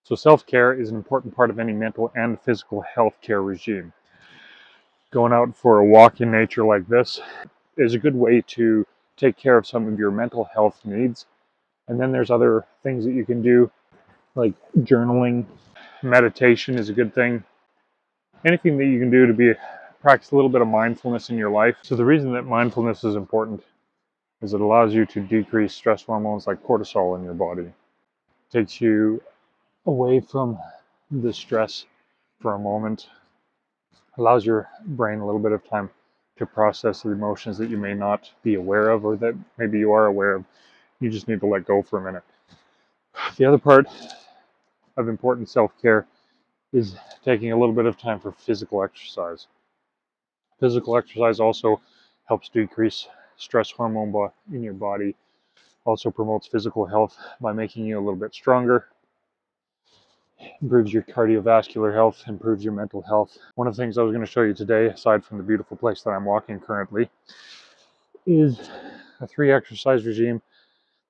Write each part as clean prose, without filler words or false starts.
So self-care is an important part of any mental and physical health care regime. Going out for a walk in nature like this is a good way to take care of some of your mental health needs. And then there's other things that you can do, like journaling. Meditation is a good thing. Anything that you can do to practice a little bit of mindfulness in your life. So the reason that mindfulness is important is it allows you to decrease stress hormones like cortisol in your body. It takes you away from the stress for a moment, allows your brain a little bit of time to process the emotions that you may not be aware of or that maybe you are aware of. You just need to let go for a minute. The other part of important self-care is taking a little bit of time for physical exercise. Physical exercise also helps decrease stress hormone in your body, also promotes physical health by making you a little bit stronger, improves your cardiovascular health, improves your mental health. One of the things I was going to show you today, aside from the beautiful place that I'm walking currently, is a 3 exercise regime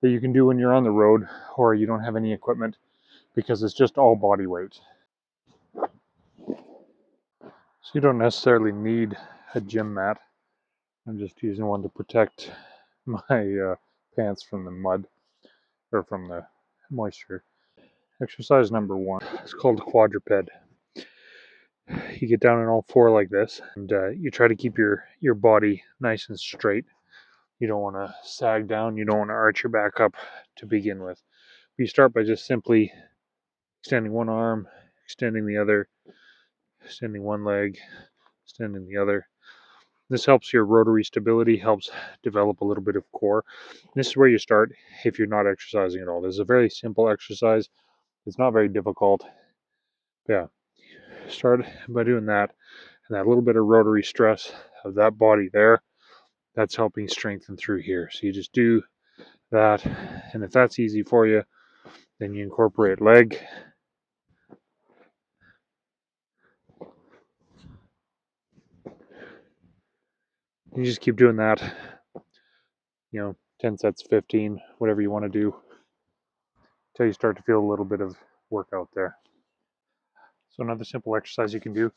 that you can do when you're on the road or you don't have any equipment, because it's just all body weight. So you don't necessarily need a gym mat. I'm just using one to protect my pants from the mud or from the moisture. Exercise number 1 is called quadruped. You get down on all 4 like this, and you try to keep your body nice and straight. You don't want to sag down, you don't want to arch your back up to begin with. You start by just simply extending one arm, extending the other, extending one leg, extending the other. This helps your rotary stability, helps develop a little bit of core. This is where you start if you're not exercising at all. This is a very simple exercise. It's not very difficult. Yeah, start by doing that, and that little bit of rotary stress of that body there, that's helping strengthen through here. So you just do that, and if that's easy for you, then you incorporate leg. You just keep doing that, 10 sets, 15, whatever you want to do, until you start to feel a little bit of workout there. So another simple exercise you can do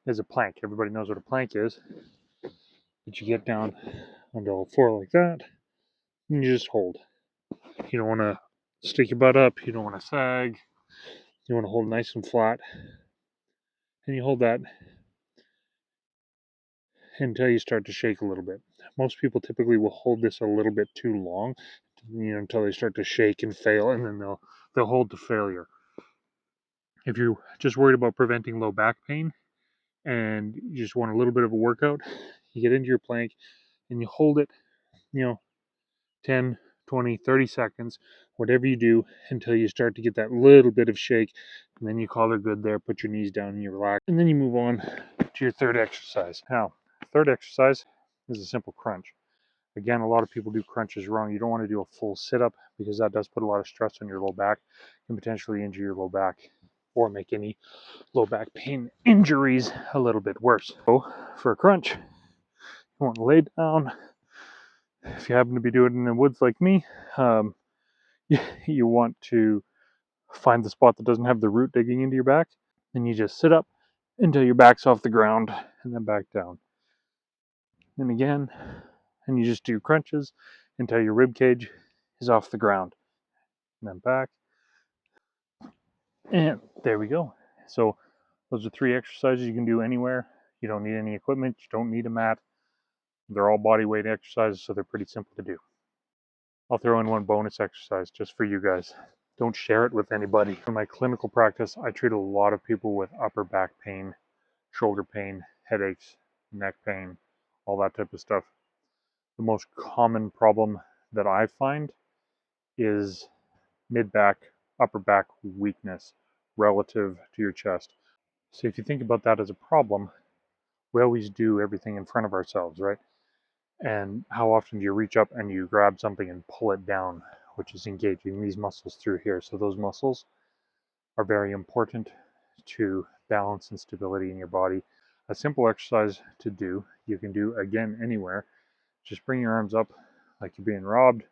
is a plank. Everybody knows what a plank is. But you get down onto all 4 like that, and you just hold. You don't want to stick your butt up. You don't want to sag. You want to hold nice and flat. And you hold that until you start to shake a little bit. Most people typically will hold this a little bit too long, until they start to shake and fail, and then they'll hold to failure. If you're just worried about preventing low back pain and you just want a little bit of a workout, you get into your plank and you hold it, 10, 20, 30 seconds, whatever you do, until you start to get that little bit of shake, and then you call it good there, put your knees down and you relax, and then you move on to your 3rd exercise. Now, 3rd exercise is a simple crunch. Again, a lot of people do crunches wrong. You don't want to do a full sit-up because that does put a lot of stress on your low back and potentially injure your low back or make any low back pain injuries a little bit worse. So for a crunch, you want to lay down. If you happen to be doing it in the woods like me, you want to find the spot that doesn't have the root digging into your back. Then you just sit up until your back's off the ground and then back down. And again, and you just do crunches until your rib cage is off the ground. And then back. And there we go. So those are 3 exercises you can do anywhere. You don't need any equipment. You don't need a mat. They're all body weight exercises, so they're pretty simple to do. I'll throw in one bonus exercise just for you guys. Don't share it with anybody. In my clinical practice, I treat a lot of people with upper back pain, shoulder pain, headaches, neck pain, all that type of stuff. The most common problem that I find is mid-back, upper back weakness relative to your chest. So if you think about that as a problem, we always do everything in front of ourselves, right? And how often do you reach up and you grab something and pull it down, which is engaging these muscles through here. So those muscles are very important to balance and stability in your body. A simple exercise to do, you can do again anywhere. Just bring your arms up like you're being robbed,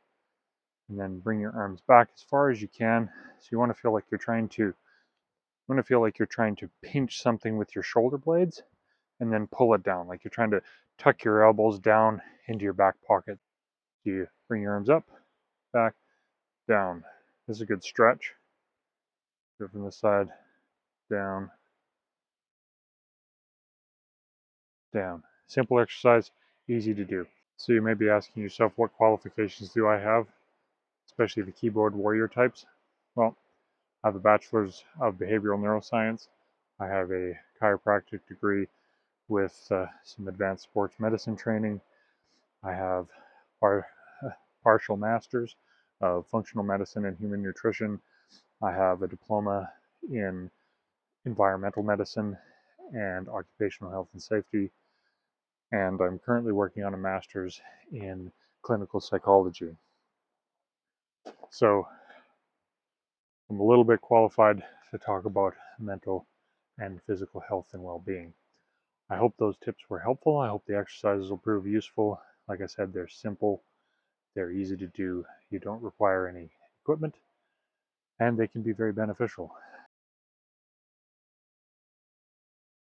and then bring your arms back as far as you can. So you want to feel like you're trying to want to feel like you're trying to pinch something with your shoulder blades and then pull it down, like you're trying to tuck your elbows down into your back pocket. You bring your arms up, back, down. This is a good stretch. Go from this side, down, down. Simple exercise, easy to do. So you may be asking yourself, what qualifications do I have, especially the keyboard warrior types? Well, I have a bachelor's of behavioral neuroscience. I have a chiropractic degree with some advanced sports medicine training. I have partial masters of functional medicine and human nutrition. I have a diploma in environmental medicine and occupational health and safety. And I'm currently working on a master's in clinical psychology. So I'm a little bit qualified to talk about mental and physical health and well-being. I hope those tips were helpful. I hope the exercises will prove useful. Like I said, they're simple, they're easy to do, you don't require any equipment, and they can be very beneficial.